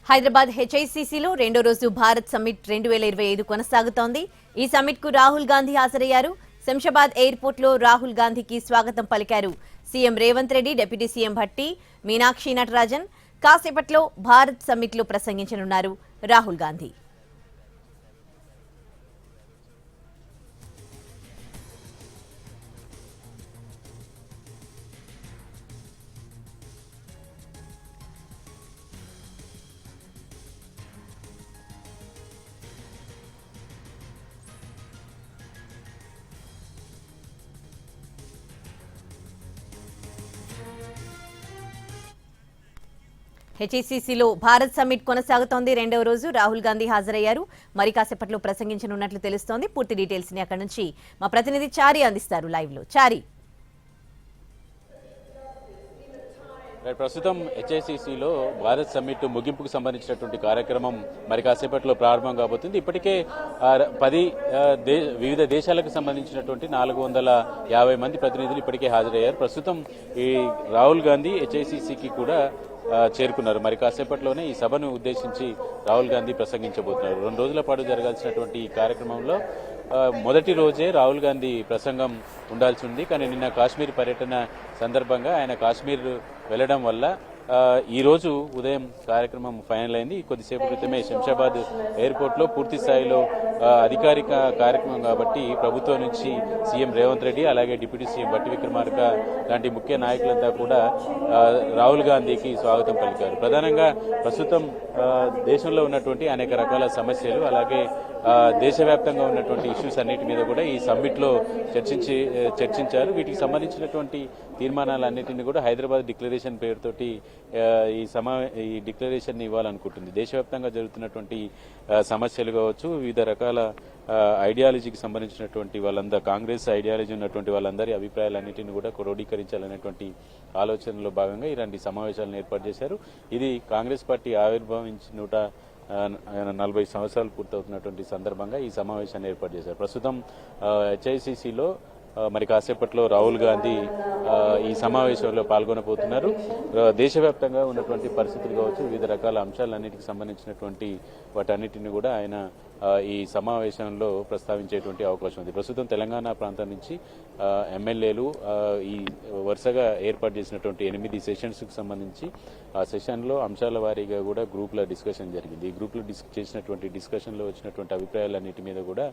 హైదరాబాద్ హెచ్ఐసిసిలో రెండో రోజు భారత్ సమ్మిట్ 2025 కొనసాగుతోంది. ఈ సమ్మిట్ కు రాహుల్ గాంధీ హాజరయ్యారు. శంషాబాద్ ఎయిర్పోర్ట్ లో రాహుల్ గాంధీకి స్వాగతం పలికారు CM Revanth Reddy, deputy CM Bhatti, Meenakshi Natarajan. కాసేపట్లో భారత్ సమ్మిట్ లో ప్రసంగించనున్నారు రాహుల్ గాంధీ. హెచ్ఐసిసిలో భారత్ సమ్మిట్ కొనసాగుతోంది. రెండవ రోజు రాహుల్ గాంధీ హాజరయ్యారు. మరి కాసేపట్లో ప్రసంగించనున్నట్లు తెలుస్తోంది. పూర్తి డీటెయిల్స్ ని అక్కడి నుంచి మా ప్రతినిధి చారి అందిస్తారు లైవ్ లో. చారి, ప్రస్తుతం హెచ్ఐసిసిలో భారత్ సమ్మిట్ ముగింపుకు సంబంధించినటువంటి కార్యక్రమం మరి కాసేపట్లో ప్రారంభం కాబోతుంది. ఇప్పటికే 10 వివిధ దేశాలకు సంబంధించినటువంటి 450 మంది ప్రతినిధులు ఇప్పటికే హాజరయ్యారు. ప్రస్తుతం ఈ రాహుల్ గాంధీ హెచ్ఐసిసికి కూడా చేరుకున్నారు. మరి కాసేపట్లోనే ఈ సభను ఉద్దేశించి రాహుల్ గాంధీ ప్రసంగించబోతున్నారు. 2 రోజుల పాటు జరగాల్సినటువంటి ఈ కార్యక్రమంలో మొదటి రోజే రాహుల్ గాంధీ ప్రసంగం ఉండాల్సి ఉంది. కానీ నిన్న కాశ్మీర్ పర్యటన సందర్భంగా ఆయన కాశ్మీర్ వెళ్లడం వల్ల ఈ రోజు ఉదయం కార్యక్రమం ఫైనల్ అయింది. కొద్దిసేపు క్రితమే శంషాబాద్ ఎయిర్పోర్ట్ లో పూర్తి స్థాయిలో అధికారిక కార్యక్రమం కాబట్టి ప్రభుత్వం నుంచి సీఎం రేవంత్ రెడ్డి, అలాగే డిప్యూటీ సీఎం భట్టి విక్రమార్క లాంటి ముఖ్య నాయకులంతా కూడా రాహుల్ గాంధీకి స్వాగతం పలికారు. ప్రధానంగా ప్రస్తుతం దేశంలో ఉన్నటువంటి అనేక రకాల సమస్యలు, అలాగే దేశవ్యాప్తంగా ఉన్నటువంటి ఇష్యూస్ అన్నిటి మీద కూడా ఈ సమ్మిట్ లో చర్చించారు. వీటికి సంబంధించినటువంటి తీర్మానాలన్నింటినీ కూడా హైదరాబాద్ డిక్లరేషన్ పేరుతోటి ఈ డిక్లరేషన్ ఇవ్వాలనుకుంటుంది. దేశవ్యాప్తంగా జరుగుతున్నటువంటి సమస్యలు కావచ్చు, వివిధ రకాల ఐడియాలజీకి సంబంధించినటువంటి వాళ్ళందరూ, కాంగ్రెస్ ఐడియాలజీ ఉన్నటువంటి వాళ్ళందరి అభిప్రాయాలన్నింటినీ కూడా క్రోడీకరించాలనేటువంటి ఆలోచనలో భాగంగా ఇలాంటి సమావేశాలను ఏర్పాటు చేశారు. ఇది కాంగ్రెస్ పార్టీ ఆవిర్భవించి 140 సంవత్సరాలు పూర్తవుతున్నటువంటి సందర్భంగా ఈ సమావేశాన్ని ఏర్పాటు చేశారు. ప్రస్తుతం హెచ్ఐసిసిలో మరి కాసేపట్లో రాహుల్ గాంధీ ఈ సమావేశంలో పాల్గొనబోతున్నారు. దేశవ్యాప్తంగా ఉన్నటువంటి పరిస్థితులు కావచ్చు, వివిధ రకాల అంశాలన్నిటికి సంబంధించినటువంటి వాటన్నిటిని కూడా ఆయన ఈ సమావేశంలో ప్రస్తావించేటువంటి అవకాశం ఉంది. ప్రస్తుతం తెలంగాణ ప్రాంతం నుంచి ఎమ్మెల్యేలు ఈ వరుసగా ఏర్పాటు చేసినటువంటి 8 సెషన్స్కి సంబంధించి ఆ సెషన్లో అంశాల వారీగా కూడా గ్రూప్ల డిస్కషన్ జరిగింది. ఈ గ్రూప్లో చేసినటువంటి డిస్కషన్లో వచ్చినటువంటి అభిప్రాయాలన్నిటి మీద కూడా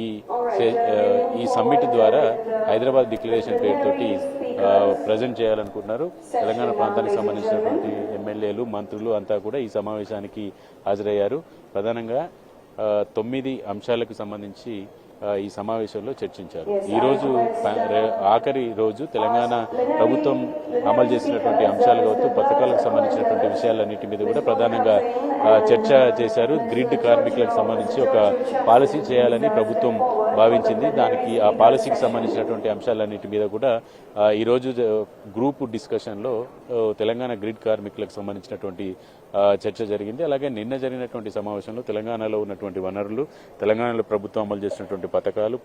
ఈ సమ్మిట్ ద్వారా హైదరాబాద్ డిక్లరేషన్ పేరుతోటి ప్రజెంట్ చేయాలనుకుంటున్నారు. తెలంగాణ ప్రాంతానికి సంబంధించినటువంటి ఎమ్మెల్యేలు, మంత్రులు అంతా కూడా ఈ సమావేశానికి హాజరయ్యారు. ప్రధానంగా 9 అంశాలకు సంబంధించి ఈ సమావేశంలో చర్చించారు. ఈ రోజు ఆఖరి రోజు తెలంగాణ ప్రభుత్వం అమలు చేసినటువంటి అంశాలు కావచ్చు, పథకాలకు సంబంధించినటువంటి విషయాలన్నిటి మీద కూడా ప్రధానంగా చర్చ చేశారు. గ్రిడ్ కార్మికులకు సంబంధించి ఒక పాలసీ చేయాలని ప్రభుత్వం భావించింది. దానికి ఆ పాలసీకి సంబంధించినటువంటి అంశాలన్నిటి మీద కూడా ఈ రోజు గ్రూప్ డిస్కషన్లో తెలంగాణ గ్రిడ్ కార్మికులకు సంబంధించినటువంటి చర్చ జరిగింది. అలాగే నిన్న జరిగినటువంటి సమావేశంలో తెలంగాణలో ఉన్నటువంటి వనరులు, తెలంగాణలో ప్రభుత్వం అమలు చేసినటువంటి పథకాలు,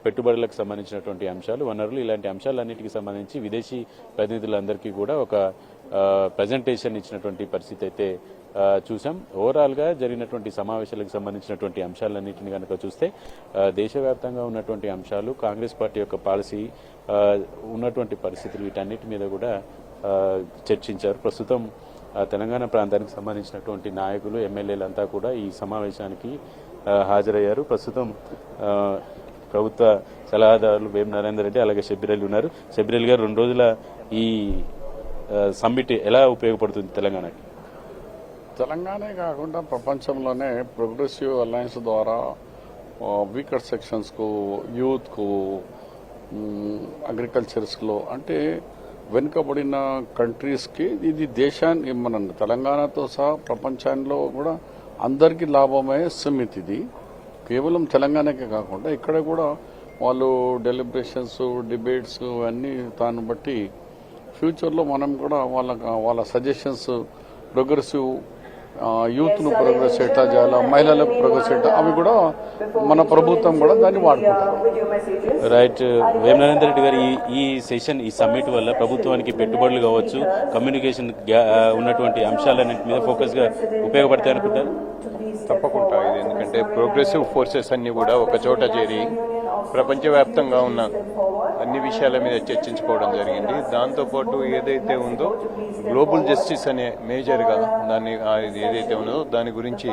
పెట్టుబడులకు సంబంధించినటువంటి అంశాలు, వనరులు, ఇలాంటి అంశాలన్నిటికీ సంబంధించి విదేశీ ప్రతినిధులందరికీ కూడా ఒక ప్రజెంటేషన్ ఇచ్చినటువంటి పరిస్థితి అయితే చూసాం. ఓవరాల్ గా జరిగినటువంటి సమావేశాలకు సంబంధించినటువంటి అంశాలన్నింటినీ కనుక చూస్తే దేశవ్యాప్తంగా ఉన్నటువంటి అంశాలు, కాంగ్రెస్ పార్టీ యొక్క పాలసీ, ఉన్నటువంటి పరిస్థితులు, వీటన్నిటి మీద కూడా చర్చించారు. ప్రస్తుతం తెలంగాణ ప్రాంతానికి సంబంధించినటువంటి నాయకులు, ఎమ్మెల్యేలంతా కూడా ఈ సమావేశానికి హాజరయ్యారు. ప్రస్తుతం ప్రభుత్వ సలహాదారులు వేం నరేందర్ రెడ్డి, అలాగే షబ్బీర్ అలీ ఉన్నారు. షబ్బీర్ అలీ గారు, 2 రోజుల ఈ సమ్మిట్ ఎలా ఉపయోగపడుతుంది తెలంగాణకి? తెలంగాణే కాకుండా ప్రపంచంలోనే ప్రోగ్రెసివ్ అలయన్స్ ద్వారా వీకర్ సెక్షన్స్కు, యూత్కు, అగ్రికల్చర్స్లో, అంటే వెనుకబడిన కంట్రీస్కి ఇది దేశాన్ని, మన తెలంగాణతో సహా ప్రపంచంలో కూడా అందరికీ లాభమయ్యే సమ్మిట్. ఇది కేవలం తెలంగాణకే కాకుండా ఇక్కడ కూడా వాళ్ళు డెలిబరేషన్స్, డిబేట్స్ అన్నీ దాన్ని బట్టి ఫ్యూచర్లో మనం కూడా వాళ్ళ సజెషన్స్, ప్రోగ్రెసివ్ యూత్ను ప్రోగ్రెస్ ఎట్లా చేయాలా, మహిళలకు ప్రోగ్రెస్ ఎట్లా, అవి కూడా మన ప్రభుత్వం కూడా దాన్ని వాడుకుంటారు. రైట్. వేమనరేందర్ రెడ్డి గారు, ఈ సెషన్, ఈ సమ్మిట్ వల్ల ప్రభుత్వానికి పెట్టుబడులు కావచ్చు, కమ్యూనికేషన్ ఉన్నటువంటి అంశాలన్నింటి మీద ఫోకస్గా ఉపయోగపడతాయి అనుకుంటారు? తప్పకుండా. ఇది ఎందుకంటే ప్రోగ్రెసివ్ ఫోర్సెస్ అన్ని కూడా ఒక చోట చేరి ప్రపంచవ్యాప్తంగా ఉన్న అన్ని విషయాల మీద చర్చించుకోవడం జరిగింది. దాంతోపాటు ఏదైతే ఉందో గ్లోబల్ జస్టిస్ అనే మేజర్గా దాన్ని ఏదైతే ఉందో దాని గురించి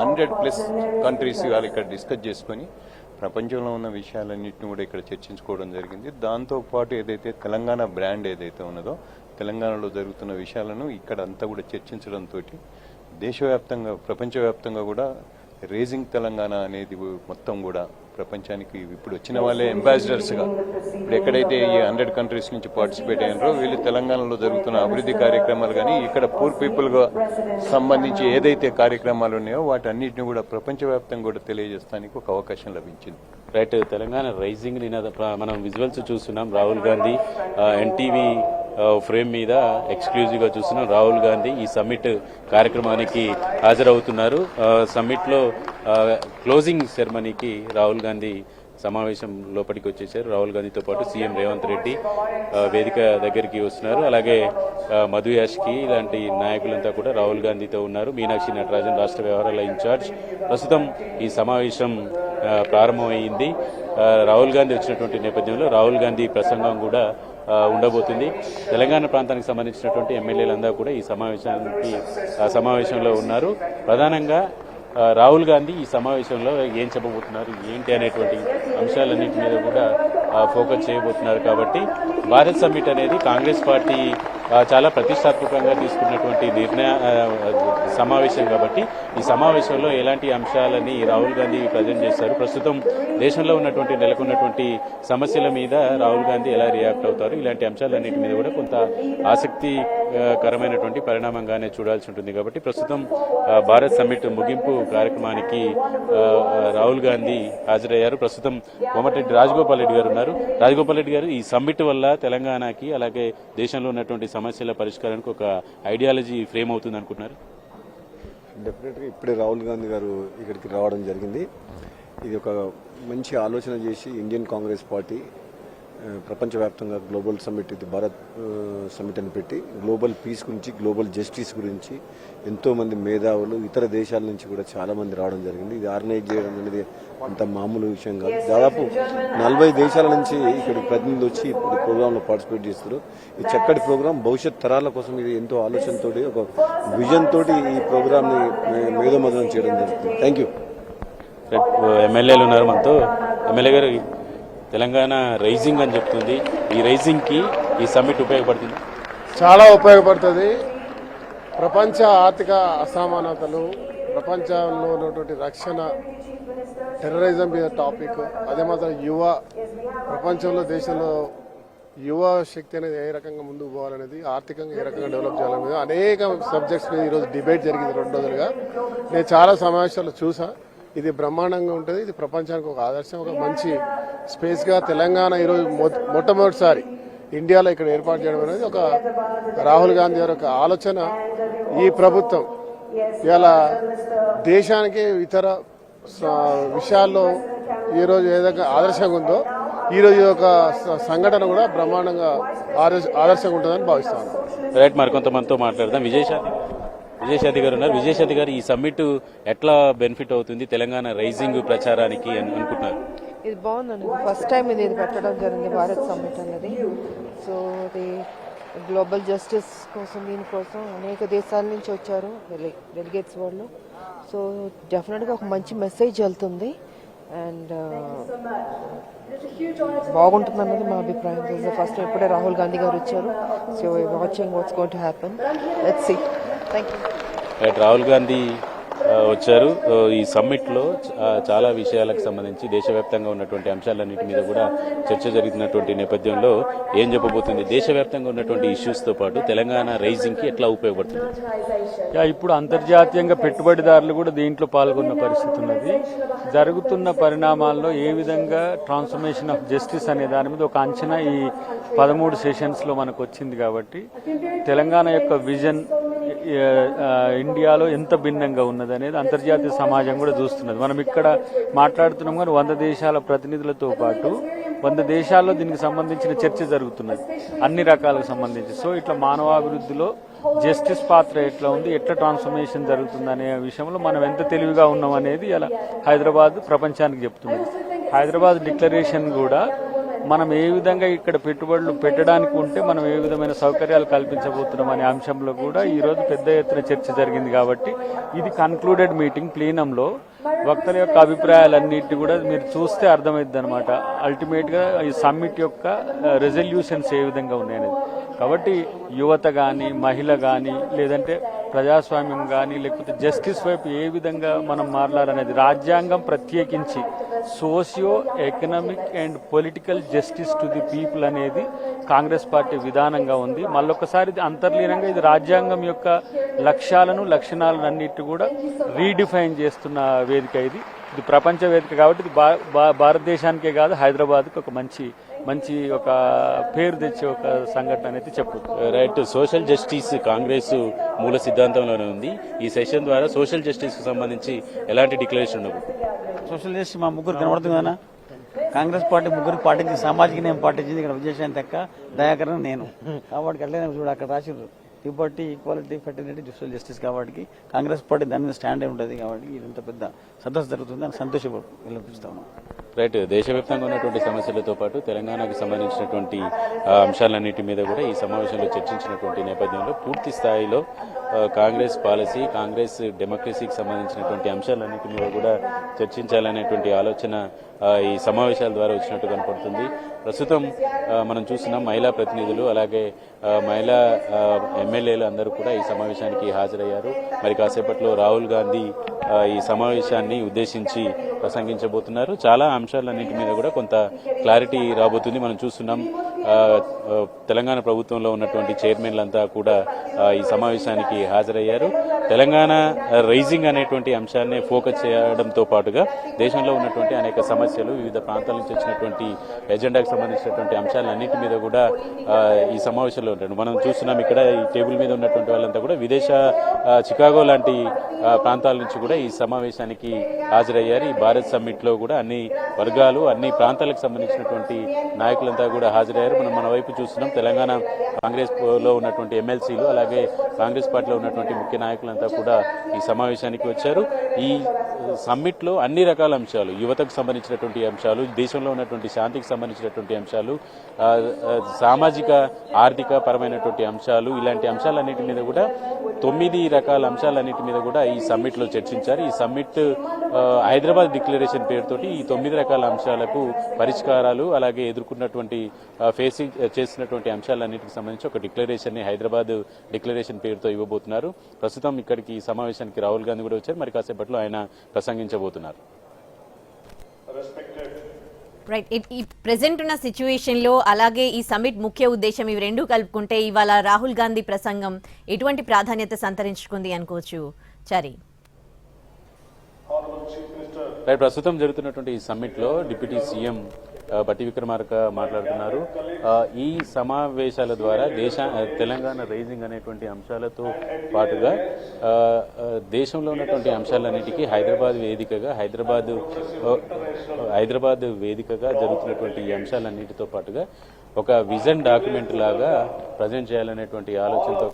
100+ కంట్రీస్ వాళ్ళు ఇక్కడ డిస్కస్ చేసుకొని ప్రపంచంలో ఉన్న విషయాలన్నింటినీ కూడా ఇక్కడ చర్చించుకోవడం జరిగింది. దాంతోపాటు ఏదైతే తెలంగాణ బ్రాండ్ ఏదైతే ఉన్నదో, తెలంగాణలో జరుగుతున్న విషయాలను ఇక్కడ అంతా కూడా చర్చించడంతో దేశవ్యాప్తంగా ప్రపంచవ్యాప్తంగా కూడా రేజింగ్ తెలంగాణ అనేది మొత్తం కూడా ప్రపంచానికి ఇప్పుడు వచ్చిన వాళ్ళే అంబాసిడర్స్గా ఇప్పుడు ఎక్కడైతే ఈ 100 కంట్రీస్ నుంచి పార్టిసిపేట్ అయినారో వీళ్ళు తెలంగాణలో జరుగుతున్న అభివృద్ధి కార్యక్రమాలు కానీ ఇక్కడ పూర్ పీపుల్గా సంబంధించి ఏదైతే కార్యక్రమాలు ఉన్నాయో వాటన్నిటిని కూడా ప్రపంచవ్యాప్తంగా కూడా తెలియజేస్తానికి ఒక అవకాశం లభించింది. రైట్. తెలంగాణ రైజింగ్ నినాద మనం విజువల్స్ చూస్తున్నాం. రాహుల్ గాంధీ ఎన్టీవీ ఫ్రేమ్ మీద ఎక్స్క్లూజివ్గా చూస్తున్నాం. రాహుల్ గాంధీ ఈ సమ్మిట్ కార్యక్రమానికి హాజరవుతున్నారు. సమ్మిట్లో క్లోజింగ్ సెరమనీకి రాహుల్ గాంధీ సమావేశం లోపలికి వచ్చేసారు. రాహుల్ గాంధీతో పాటు సీఎం రేవంత్ రెడ్డి వేదిక దగ్గరికి వస్తున్నారు. అలాగే మధు యాష్కి ఇలాంటి నాయకులంతా కూడా రాహుల్ గాంధీతో ఉన్నారు. మీనాక్షి నటరాజన్ రాష్ట్ర వ్యవహారాల ఇన్ఛార్జ్. ప్రస్తుతం ఈ సమావేశం ప్రారంభమైంది. రాహుల్ గాంధీ వచ్చినటువంటి నేపథ్యంలో రాహుల్ గాంధీ ప్రసంగం కూడా ఉండబోతుంది. తెలంగాణ ప్రాంతానికి సంబంధించినటువంటి ఎమ్మెల్యేలందరూ కూడా ఈ సమావేశంలో ఉన్నారు. ప్రధానంగా రాహుల్ గాంధీ ఈ సమావేశంలో ఏం చెప్పబోతున్నారు, ఏంటి అనేటువంటి అంశాలన్నింటి మీద కూడా ఫోకస్ చేయబోతున్నారు. కాబట్టి భారత్ సమ్మిట్ అనేది కాంగ్రెస్ పార్టీ చాలా ప్రతిష్టాత్మకంగా తీసుకున్నటువంటి సమావేశం. కాబట్టి ఈ సమావేశంలో ఎలాంటి అంశాలని రాహుల్ గాంధీ ప్రజెంట్ చేస్తారు, ప్రస్తుతం దేశంలో ఉన్నటువంటి నెలకొన్నటువంటి సమస్యల మీద రాహుల్ గాంధీ ఎలా రియాక్ట్ అవుతారు, ఇలాంటి అంశాలన్నింటి మీద కూడా కొంత ఆసక్తికరమైనటువంటి పరిణామంగానే చూడాల్సి ఉంటుంది. కాబట్టి ప్రస్తుతం భారత్ సమ్మిట్ ముగింపు కార్యక్రమానికి రాహుల్ గాంధీ హాజరయ్యారు. ప్రస్తుతం కోమటిరెడ్డి రాజగోపాల్ రెడ్డి గారు ఉన్నారు. రాజగోపాల్ రెడ్డి గారు, ఈ సమ్మిట్ వల్ల తెలంగాణకి అలాగే దేశంలో ఉన్నటువంటి సమస్యల పరిష్కారానికి ఒక ఐడియాలజీ ఫ్రేమ్ అవుతుంది అనుకుంటున్నారు? డెఫినెట్గా ఇప్పుడే రాహుల్ గాంధీ గారు ఇక్కడికి రావడం జరిగింది. ఇది ఒక మంచి ఆలోచన చేసి ఇండియన్ కాంగ్రెస్ పార్టీ ప్రపంచవ్యాప్తంగా గ్లోబల్ సమ్మిట్, ఇది భారత్ సమ్మిట్ అని పెట్టి గ్లోబల్ పీస్ గురించి, గ్లోబల్ జస్టిస్ గురించి ఎంతోమంది మేధావులు ఇతర దేశాల నుంచి కూడా చాలామంది రావడం జరిగింది. ఇది ఆర్గనైజ్ చేయడం అనేది అంత మామూలు విషయం కాదు. దాదాపు 40 దేశాల నుంచి ఇక్కడ ప్రతినిధులు వచ్చి ఇప్పుడు ప్రోగ్రాంలో పార్టిసిపేట్ చేస్తారు. ఈ చక్కటి ప్రోగ్రాం భవిష్యత్ తరాల కోసం ఇది ఎంతో ఆలోచనతో, ఒక విజన్ తోటి ఈ ప్రోగ్రామ్ని మేధోమథనం చేయడం జరుగుతుంది. Thank you. ఎమ్మెల్యేలు ఉన్నారు మనతో. ఎమ్మెల్యే గారు, తెలంగాణ రైజింగ్ అని చెప్తుంది. ఈ రైజింగ్కి ఈ సమ్మిట్ ఉపయోగపడుతుంది? చాలా ఉపయోగపడుతుంది. ప్రపంచ ఆర్థిక అసమానతలు, ప్రపంచంలో ఉన్నటువంటి రక్షణ, టెర్రరిజం మీద టాపిక్, అదే మాత్రం ప్రపంచంలో దేశంలో యువ శక్తి అనేది ఏ రకంగా ముందుకు పోవాలనేది, ఆర్థికంగా ఏ రకంగా డెవలప్ చేయాలనేది అనేక సబ్జెక్ట్స్ మీద ఈరోజు డిబేట్ జరిగింది 2 రోజులుగా. నేను చాలా సమావేశాలు చూసా. ఇది బ్రహ్మాండంగా ఉంటుంది. ఇది ప్రపంచానికి ఒక ఆదర్శం, ఒక మంచి స్పేస్గా తెలంగాణ ఈరోజు మొట్టమొదటిసారి ఇండియాలో ఇక్కడ ఏర్పాటు చేయడం అనేది ఒక రాహుల్ గాంధీ గారి యొక్క ఆలోచన. ఈ ప్రభుత్వం ఇలా దేశానికి ఇతర విషయాల్లో ఈరోజు ఏదైనా ఆదర్శంగా ఉందో, ఈరోజు ఒక సంఘటన కూడా బ్రహ్మాండంగా ఆదర్శంగా ఉంటుందని భావిస్తాను. రైట్. మరి కొంతమందితో మాట్లాడదాం. విజయశాంతి గారు ఉన్నారు. విజయశాంతి గారు, ఈ సమ్మిట్ ఎట్లా బెనిఫిట్ అవుతుంది తెలంగాణ రైజింగ్ ప్రచారానికి అనుకుంటున్నారు? ఇది బాగుందండి. ఫస్ట్ టైం ఇది పెట్టడం జరిగింది భారత్ సమ్మిట్ అనేది. సో ఇది గ్లోబల్ జస్టిస్ కోసం, దీనికోసం అనేక దేశాల నుంచి వచ్చారు డెలిగేట్స్ వాళ్ళు. సో డెఫినెట్గా ఒక మంచి మెసేజ్ వెళ్తుంది అండ్ బాగుంటుంది అన్నది మా అభిప్రాయం. ఫస్ట్ ఇప్పుడే రాహుల్ గాంధీ గారు వచ్చారు. So watching what's going to happen. Let's see. Thank you. Rahul Gandhi వచ్చారు. ఈ సమ్మిట్లో చాలా విషయాలకు సంబంధించి దేశవ్యాప్తంగా ఉన్నటువంటి అంశాలన్నింటి మీద కూడా చర్చ జరుగుతున్నటువంటి నేపథ్యంలో ఏం చెప్పబోతుంది, దేశవ్యాప్తంగా ఉన్నటువంటి ఇష్యూస్తో పాటు తెలంగాణ రైజింగ్కి ఎట్లా ఉపయోగపడుతుంది? ఇప్పుడు అంతర్జాతీయంగా పెట్టుబడిదారులు కూడా దీంట్లో పాల్గొన్న పరిస్థితి ఉన్నది. జరుగుతున్న పరిణామాల్లో ఏ విధంగా ట్రాన్స్ఫర్మేషన్ ఆఫ్ జస్టిస్ అనే దాని మీద ఒక అంచనా ఈ 13 సెషన్స్లో మనకు వచ్చింది. కాబట్టి తెలంగాణ యొక్క విజన్ ఇండియాలో ఎంత భిన్నంగా ఉన్నది అనేది అంతర్జాతీయ సమాజం కూడా చూస్తున్నది. మనం ఇక్కడ మాట్లాడుతున్నాం కానీ 100 దేశాల ప్రతినిధులతో పాటు 100 దేశాల్లో దీనికి సంబంధించిన చర్చ జరుగుతున్నది అన్ని రకాలకు సంబంధించి. సో ఇట్లా మానవాభివృద్ధిలో జస్టిస్ పాత్ర ఎట్లా ఉంది, ఎట్లా ట్రాన్స్ఫర్మేషన్ జరుగుతుంది అనే విషయంలో మనం ఎంత తెలివిగా ఉన్నాం అనేది ఇలా హైదరాబాద్ ప్రపంచానికి చెప్తున్నది. హైదరాబాద్ డిక్లరేషన్ కూడా మనం ఏ విధంగా ఇక్కడ పెట్టుబడులు పెట్టడానికి ఉంటే మనం ఏ విధమైన సౌకర్యాలు కల్పించబోతున్నాం అనే అంశంలో కూడా ఈరోజు పెద్ద ఎత్తున చర్చ జరిగింది. కాబట్టి ఇది కన్క్లూడెడ్ మీటింగ్. ప్లీనంలో వక్తల యొక్క అభిప్రాయాలన్నిటి కూడా మీరు చూస్తే అర్థమైంది అనమాట. అల్టిమేట్గా ఈ సమ్మిట్ యొక్క రెజల్యూషన్స్ ఏ విధంగా ఉన్నాయనేది. కాబట్టి యువత కానీ, మహిళ కానీ, లేదంటే ప్రజాస్వామ్యం కానీ, లేకపోతే జస్టిస్ వైపు ఏ విధంగా మనం మాట్లాడాలనేది, రాజ్యాంగం ప్రత్యేకించి socio economic and political justice to the people అనేది కాంగ్రెస్ పార్టీ విధానంగా ఉంది. మళ్ళొకసారి అంతర్లీనంగా ఇది రాజ్యాంగం యొక్క లక్ష్యాలను, లక్షణాలను అన్నిటి కూడా రీడిఫైన్ చేస్తున్న వేదిక ఇది. ఇది ప్రపంచ వేదిక కాబట్టి ఇది భారతదేశానికే కాదు, హైదరాబాద్కి ఒక మంచి ఒక పేరు తెచ్చే ఒక సంఘటన అనేది చెప్పొచ్చు. రైట్. సోషల్ జస్టిస్ కాంగ్రెస్ మూల సిద్ధాంతంలోనే ఉంది. ఈ సెషన్ ద్వారా సోషల్ జస్టిస్ కు సంబంధించి ఎలాంటి డిక్లరేషన్ ఉండదు. సోషల్ జస్టిస్ మా ముగ్గురు కనబడుతుంది కదా. కాంగ్రెస్ పార్టీ ముగ్గురు పాటించింది, సామాజిక న్యాయం పాటించింది. ఇక్కడ విజయశాంతి అక్క, దయాకరణ, నేను. కాబట్టి అట్లనే చూడు అక్కడ రాసిండ్రు liberty, equality, fraternity, social justice. కాబట్టి కాంగ్రెస్ పార్టీ దాని మీద స్టాండ్ అయి ఉంటుంది. కాబట్టి ఇంత పెద్ద సదస్సు జరుగుతుంది అని సంతోషపడుతూ ఉన్నాం. రైట్. దేశవ్యాప్తంగా ఉన్నటువంటి సమస్యలతో పాటు తెలంగాణకు సంబంధించినటువంటి అంశాలన్నిటి మీద కూడా ఈ సమావేశంలో చర్చించినటువంటి నేపథ్యంలో పూర్తి స్థాయిలో కాంగ్రెస్ పాలసీ, కాంగ్రెస్ డెమోక్రసీకి సంబంధించినటువంటి అంశాలన్నిటి మీద కూడా చర్చించాలనేటువంటి ఆలోచన ఈ సమావేశాల ద్వారా వచ్చినట్టు కనపడుతుంది. ప్రస్తుతం మనం చూస్తున్నాం మహిళా ప్రతినిధులు అలాగే మహిళా ఎమ్మెల్యేలు అందరూ కూడా ఈ సమావేశానికి హాజరయ్యారు. మరి కాసేపట్లో రాహుల్ గాంధీ ఈ సమావేశాన్ని ఉద్దేశించి ప్రసంగించబోతున్నారు. చాలా అంశాలన్నింటి మీద కూడా కొంత క్లారిటీ రాబోతుంది. మనం చూస్తున్నాం తెలంగాణ ప్రభుత్వంలో ఉన్నటువంటి చైర్మన్లంతా కూడా ఈ సమావేశానికి హాజరయ్యారు. తెలంగాణ రైజింగ్ అనేటువంటి అంశాన్ని ఫోకస్ చేయడంతో పాటుగా దేశంలో ఉన్నటువంటి అనేక సమస్యలు, వివిధ ప్రాంతాల నుంచి వచ్చినటువంటి ఎజెండాకు సంబంధించినటువంటి అంశాలన్నింటి మీద కూడా ఈ సమావేశంలో ఉంటారు. మనం చూస్తున్నాం ఇక్కడ ఈ టేబుల్ మీద ఉన్నటువంటి వాళ్ళంతా కూడా చికాగో లాంటి ప్రాంతాల నుంచి కూడా ఈ సమావేశానికి హాజరయ్యారు. ఈ భారత్ సమ్మిట్ లో కూడా అన్ని వర్గాలు, అన్ని ప్రాంతాలకు సంబంధించినటువంటి నాయకులంతా కూడా హాజరయ్యారు. మనం మన వైపు చూస్తున్నాం తెలంగాణ కాంగ్రెస్ లో ఉన్నటువంటి ఎమ్మెల్సీలు అలాగే కాంగ్రెస్ పార్టీలో ఉన్నటువంటి ముఖ్య నాయకులంతా కూడా ఈ సమావేశానికి వచ్చారు. ఈ సమ్మిట్ లో అన్ని రకాల అంశాలు, యువతకు సంబంధించినటువంటి అంశాలు, దేశంలో ఉన్నటువంటి శాంతికి సంబంధించినటువంటి అంశాలు, సామాజిక ఆర్థిక పరమైనటువంటి అంశాలు, ఇలాంటి అంశాలన్నిటి మీద కూడా 9 రకాల అంశాలన్నిటి మీద కూడా ఈ సమ్మిట్ లో చర్చించారు. ఈ సమ్మిట్ హైదరాబాద్ డిక్లరేషన్ పేరుతోటి ఈ 9 రకాల అంశాలకు పరిష్కారాలు అలాగే ఎదుర్కొన్నటువంటి ఫేసింగ్ చేసినటువంటి అంశాలన్నిటికి సంబంధించి ఒక డిక్లరేషన్ ని హైదరాబాద్ డిక్లరేషన్ పేరుతో ఇవ్వబోతున్నారు. ప్రస్తుతం ఇక్కడికి ఈ సమావేశానికి రాహుల్ గాంధీ కూడా వచ్చారు. మరి కాసేపట్లో ఆయన ప్రసంగించబోతున్నారు. రైట్. ఈ ప్రెసెంట్ ఉన్న సిచ్యువేషన్ లో అలాగే ఈ సమిట్ ముఖ్య ఉద్దేశం ఇవి రెండు కలుపుకుంటే ఇవాళ రాహుల్ గాంధీ ప్రసంగం ఎటువంటి ప్రాధాన్యత సంతరించుకుంది అనుకోవచ్చు చారి? రైట్. ప్రస్తుతం జరుగుతున్నటువంటి ఈ సమ్మిట్ లో డిప్యూటీ సీఎం బట్టి విక్రమార్క మాట్లాడుతున్నారు. ఈ సమావేశాల ద్వారా తెలంగాణ రైజింగ్ అనేటువంటి అంశాలతో పాటుగా దేశంలో ఉన్నటువంటి అంశాలన్నిటికీ హైదరాబాద్ వేదికగా జరుగుతున్నటువంటి ఈ అంశాలన్నిటితో పాటుగా ఒక విజన్ డాక్యుమెంట్ లాగా ప్రజెంట్ చేయాలనేటువంటి ఆలోచనతో